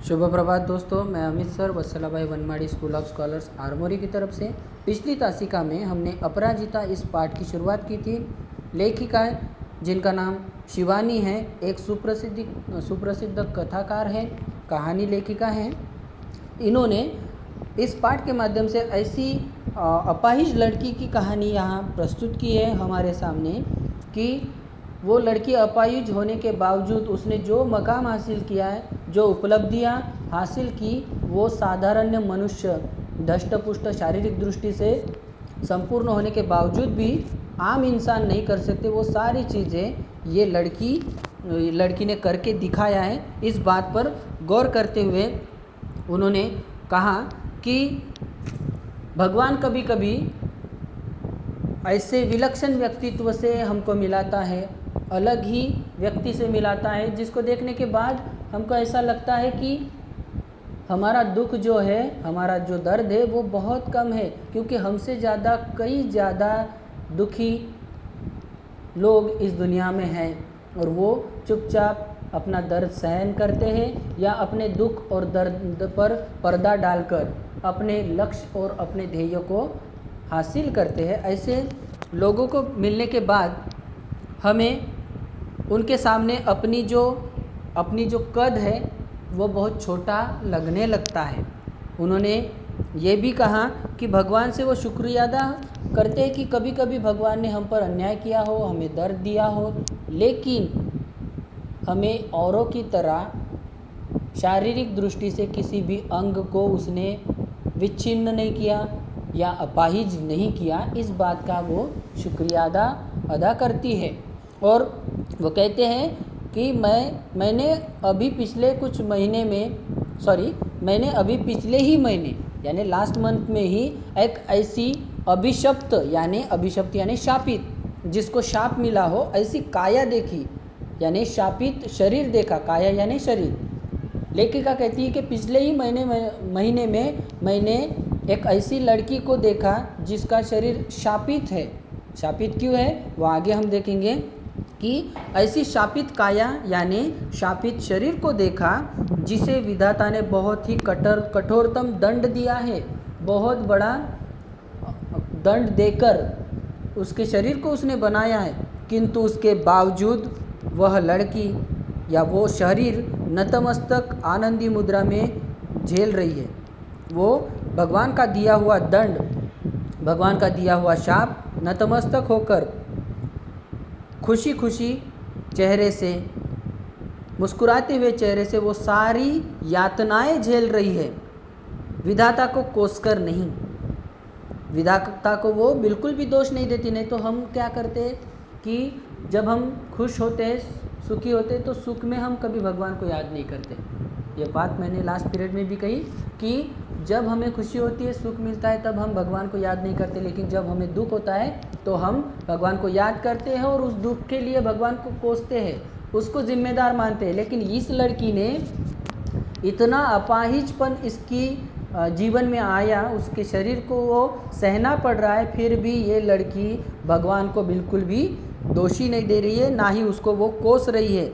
शुभ प्रभात दोस्तों, मैं Amit sir Vatsalabai Vanmadi school of scholars Armori की तरफ से पिछली तासिका में हमने अपराजिता इस पाठ की शुरुआत की थी। लेखिका जिनका नाम शिवानी है, एक सुप्रसिद्ध कथाकार है, कहानी लेखिका हैं। इन्होंने इस पाठ के माध्यम से ऐसी अपाहिज लड़की की कहानी यहाँ प्रस्तुत की है हमारे सामने कि वो लड़की अपाहिज होने के बावजूद उसने जो मकाम हासिल किया है, जो उपलब्धियाँ हासिल की, वो साधारण मनुष्य धष्टपुष्ट शारीरिक दृष्टि से संपूर्ण होने के बावजूद भी आम इंसान नहीं कर सकते। वो सारी चीज़ें ये लड़की ने करके दिखाया है। इस बात पर गौर करते हुए उन्होंने कहा कि भगवान कभी कभी ऐसे विलक्षण व्यक्तित्व से हमको मिलाता है, अलग ही व्यक्ति से मिलाता है, जिसको देखने के बाद हमको ऐसा लगता है कि हमारा दुख जो है, हमारा जो दर्द है वो बहुत कम है, क्योंकि हमसे ज़्यादा कई ज़्यादा दुखी लोग इस दुनिया में हैं और वो चुपचाप अपना दर्द सहन करते हैं या अपने दुख और दर्द पर पर्दा डालकर अपने लक्ष्य और अपने ध्येय को हासिल करते हैं। ऐसे लोगों को मिलने के बाद हमें उनके सामने अपनी जो कद है वो बहुत छोटा लगने लगता है। उन्होंने ये भी कहा कि भगवान से वो शुक्रिया अदा करते हैं कि कभी कभी भगवान ने हम पर अन्याय किया हो, हमें दर्द दिया हो, लेकिन हमें औरों की तरह शारीरिक दृष्टि से किसी भी अंग को उसने विच्छिन्न नहीं किया या अपाहिज नहीं किया। इस बात का वो शुक्रिया अदा करती है। और वो कहते हैं कि मैंने अभी पिछले ही महीने यानी लास्ट मंथ में ही एक ऐसी अभिशप्त यानी शापित, जिसको शाप मिला हो, ऐसी काया देखी, यानी शापित शरीर देखा। काया यानी शरीर। लेखिका कहती है कि पिछले ही महीने में मैंने एक ऐसी लड़की को देखा जिसका शरीर शापित है। शापित क्यों है वो आगे हम देखेंगे कि ऐसी शापित काया यानी शापित शरीर को देखा जिसे विधाता ने बहुत ही कठोरतम दंड दिया है। बहुत बड़ा दंड देकर उसके शरीर को उसने बनाया है, किंतु उसके बावजूद वह लड़की या वो शरीर नतमस्तक आनंदी मुद्रा में झेल रही है। वो भगवान का दिया हुआ दंड, भगवान का दिया हुआ शाप नतमस्तक होकर खुशी खुशी चेहरे से, मुस्कुराते हुए चेहरे से वो सारी यातनाएं झेल रही है। विधाता को कोसकर नहीं, विधाता को वो बिल्कुल भी दोष नहीं देती। नहीं तो हम क्या करते कि जब हम खुश होते, सुखी होते, तो सुख में हम कभी भगवान को याद नहीं करते। ये बात मैंने लास्ट पीरियड में भी कही कि जब हमें खुशी होती है, सुख मिलता है, तब हम भगवान को याद नहीं करते, लेकिन जब हमें दुख होता है तो हम भगवान को याद करते हैं और उस दुख के लिए भगवान को कोसते हैं, उसको जिम्मेदार मानते हैं। लेकिन इस लड़की ने इतना अपाहिजपन इसकी जीवन में आया, उसके शरीर को वो सहना पड़ रहा है, फिर भी ये लड़की भगवान को बिल्कुल भी दोषी नहीं दे रही है, ना ही उसको वो कोस रही है।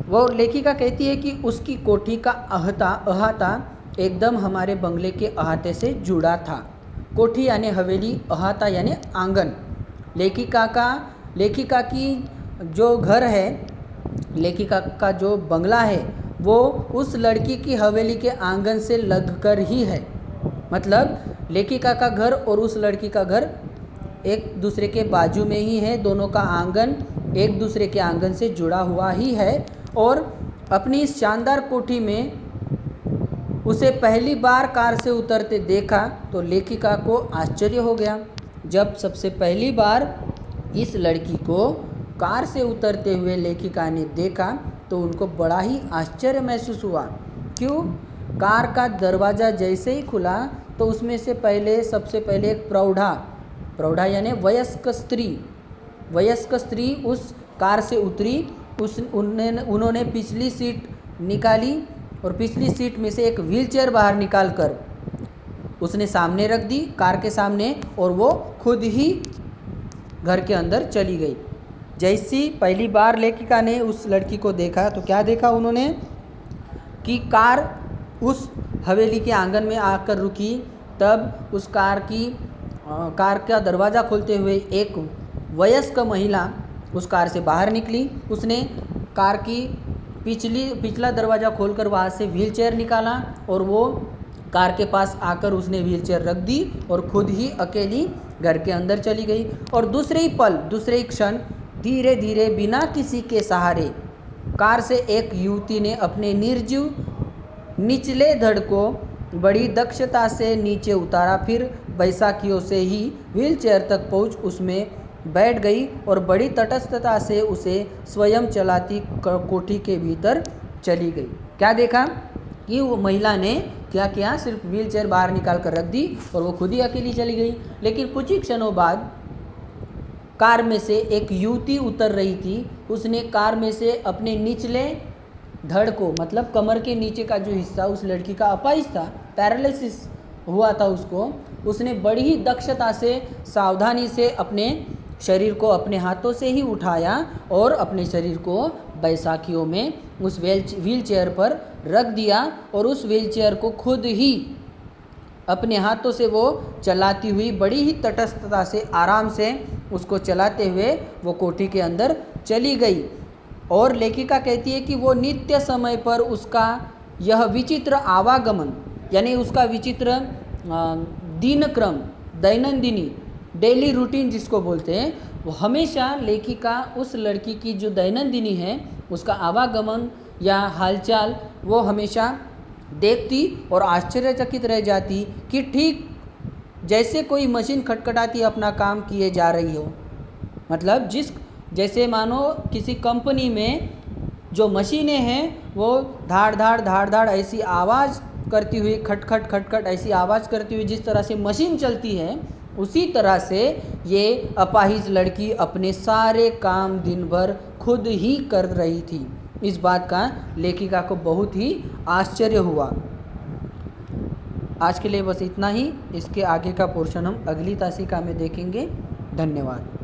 वो लेखिका कहती है कि उसकी कोठी का अहाता एकदम हमारे बंगले के अहाते से जुड़ा था। कोठी यानी हवेली, अहाता यानी आंगन। लेखिका की जो घर है, लेखिका का जो बंगला है, वो उस लड़की की हवेली के आंगन से लगकर ही है। मतलब लेखिका का घर और उस लड़की का घर एक दूसरे के बाजू में ही है, दोनों का आंगन एक दूसरे के आंगन से जुड़ा हुआ ही है। और अपनी इस शानदार कोठी में उसे पहली बार कार से उतरते देखा तो लेखिका को आश्चर्य हो गया। जब सबसे पहली बार इस लड़की को कार से उतरते हुए लेखिका ने देखा तो उनको बड़ा ही आश्चर्य महसूस हुआ। क्यों? कार का दरवाज़ा जैसे ही खुला तो उसमें से सबसे पहले एक प्रौढ़ा यानी वयस्क स्त्री उस कार से उतरी। उन्होंने पिछली सीट निकाली और पिछली सीट में से एक व्हीलचेयर बाहर निकालकर उसने सामने रख दी, कार के सामने, और वो खुद ही घर के अंदर चली गई। जैसी पहली बार लेखिका ने उस लड़की को देखा तो क्या देखा उन्होंने कि कार उस हवेली के आंगन में आकर रुकी। तब उस कार का दरवाज़ा खोलते हुए एक वयस्क महिला उस कार से बाहर निकली। उसने कार की पिछला दरवाज़ा खोलकर वहाँ से व्हील चेयर निकाला और वो कार के पास आकर उसने व्हील चेयर रख दी और खुद ही अकेली घर के अंदर चली गई। और दूसरे ही क्षण धीरे धीरे बिना किसी के सहारे कार से एक युवती ने अपने निर्जीव निचले धड़ को बड़ी दक्षता से नीचे उतारा। फिर बैसाखियों से ही व्हील चेयर तक पहुँच उसमें बैठ गई और बड़ी तटस्थता से उसे स्वयं चलाती कोठी के भीतर चली गई। क्या देखा कि वो महिला ने क्या किया, सिर्फ व्हील चेयर बाहर निकाल कर रख दी और वो खुद ही अकेली चली गई। लेकिन कुछ ही क्षणों बाद कार में से एक युवती उतर रही थी। उसने कार में से अपने निचले धड़ को, मतलब कमर के नीचे का जो हिस्सा उस लड़की का अपाहिज था, पैरालिसिस हुआ था उसने बड़ी ही दक्षता से सावधानी से अपने शरीर को अपने हाथों से ही उठाया और अपने शरीर को बैसाखियों में उस व्हील चेयर पर रख दिया और उस व्हील चेयर को खुद ही अपने हाथों से वो चलाती हुई बड़ी ही तटस्थता से आराम से उसको चलाते हुए वो कोठी के अंदर चली गई। और लेखिका कहती है कि वो नित्य समय पर उसका यह विचित्र आवागमन, यानी उसका विचित्र दिनक्रम, दैनंदिनी डेली रूटीन जिसको बोलते हैं, वो हमेशा लेखिका उस लड़की की जो दैनंदिनी है उसका आवागमन या हालचाल वो हमेशा देखती और आश्चर्यचकित रह जाती कि ठीक जैसे कोई मशीन खटखटाती अपना काम किए जा रही हो। मतलब जैसे मानो किसी कंपनी में जो मशीनें हैं वो धाड़ धाड़ ऐसी आवाज़ करती हुई, खटखट खटखट ऐसी आवाज़ करती हुई जिस तरह से मशीन चलती है, उसी तरह से ये अपाहिज लड़की अपने सारे काम दिन भर खुद ही कर रही थी। इस बात का लेखिका को बहुत ही आश्चर्य हुआ। आज के लिए बस इतना ही। इसके आगे का पोर्शन हम अगली तासिका में देखेंगे। धन्यवाद।